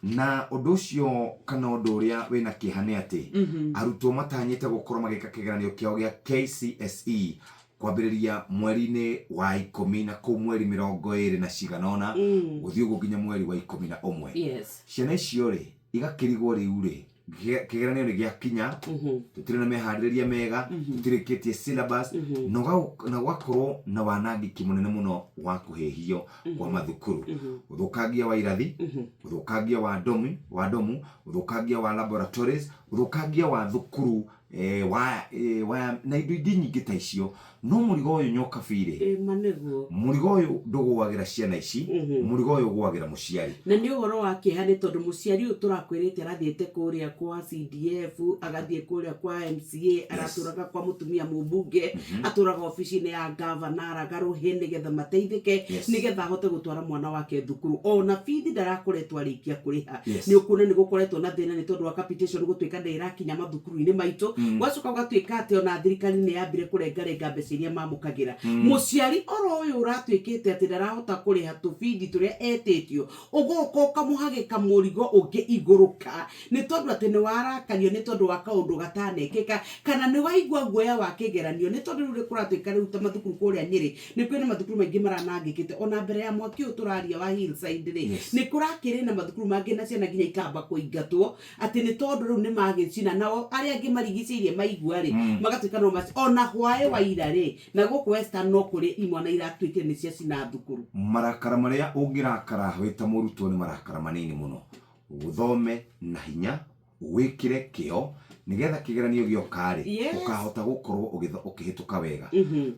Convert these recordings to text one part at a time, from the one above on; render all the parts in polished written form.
na undu ucio kana undu uria wina kihane ati arutwo matanyite gukorwo magika kigeranio kiao gia KCSE kwambiriria mweri-ini wa 10 na ku mweri 20 na ciganona guthii gukinya mweri wa 11. Yes. Ciana icio ri igakirigwo riu ri kigeranio ni gia kinya tutire na mehaririria mega tutirikitie syllabus na gwakorwo na wanangiki munene muno wa kuhehio kwa mathukuru, guthukangia wa irathi, guthukangia wa domu, guthukangia wa laboratories, guthukangia wa thukuru na indo ingĩ nyingĩ ta icio. No murigo uyu nyoka bire murigo uyu ndugwagira ciana ici, murigo uyu ugwagira muciari. Na ni uhoro wa kihane tondu muciari uyu turakwirite arathiete kuria kwa CDF, agathie kuria kwa MCA, araturaga kwa mutumia mubunge, aturaga ofici-ini ya governor, aragaruhe nigetha mateithike, nigetha ahote gutwara mwana wake thukuru. Ona bithi ndarakoretwo arikia kuriha. Ni ukuna ni gukoretwo na thina ni tondu wa capitation gutwika ndirakinya mathukuru-ini maitu. Gwacoka gatwika ati ona thirikari ni yambire kurengarenga mbeca iria mamukagira. Muciari oro uyu uratwikite ati ndarahota kuriha tubithi turia etitio, ugoka ukamuhagika murigo ungi iguruka ni tondu ati ni warakario ni tondu wa kaundu gatanekeka, kana ni waigua guoya wa kigeranio ni tondu ri kuratwika riu ta mathukuru kuria Nyeri ni kwina mathukuru maingi maranangikite. Ona mbere ya mwaki uyu turaria wa Hillside ri ni kurakiri na mathukuru mangi na ciana nginya ikamba kuingatwo ati ni tondu riu ni magicina nao aria angi marigicirie maigua ri magatwika no maci ona hwae wa ira ri na guku Western no kuri imwana iratwikire ni cia cina thukuru. Marakara maria ungirakara wita murutwo ni marakara manini muno. Uthome na hinya, wikire kio nigetha kigeranio giokari ukahota gukorwo ukihituka wega.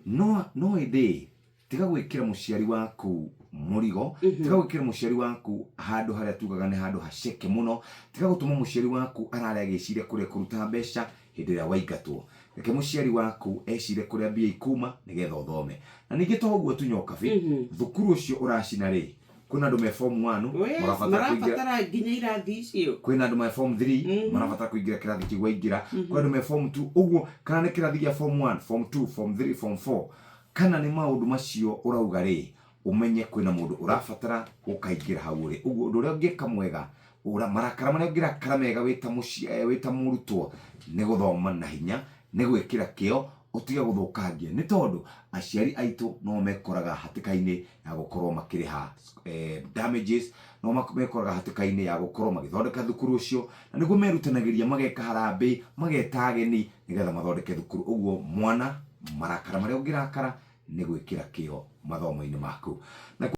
No indi tiga gwikira muciari waku murigo, tiga gwikira muciari waku handu haria tugaga ni handu haceke muno, tiga gutuma muciari waku araria giciria kuria kuruta mbeca hindi ria waigatwo. Reke muciari waku ecire kuria mbia ikuma nigetha uthome. Na ningi toguo tunyoka thukuru ucio uracina ri kwina andu me form 1 marabatara nginya irathi icio, kwina andu me form 3 marabatara kuingira kirathi kigwa ingira, kwina andu me form 2 uguo, kana ni kirathi gia form 1 form 2 form 3 form 4. Kana ni maundu macio urauga ri umenye kwina mundu urabatara ukaingira hau ri. Uguo undu uria ungika mwega marakara maria ungirakara mega wita murutwo ni guthoma na hinya, ni gwikira kio, utiga guthukangia ni tondu aciari aitu no mekoraga hatikaini ya gukorwo makiriha damages, no mekoraga hatikaini ya gukorwo magithondeka thukuru ucio, na niguo merutanagiria mageka harambe mageta ageni nigetha mathondeke thukuru. Uguo mwana marakara maria ungirakara ni gwikira kio mathomo-ini maku.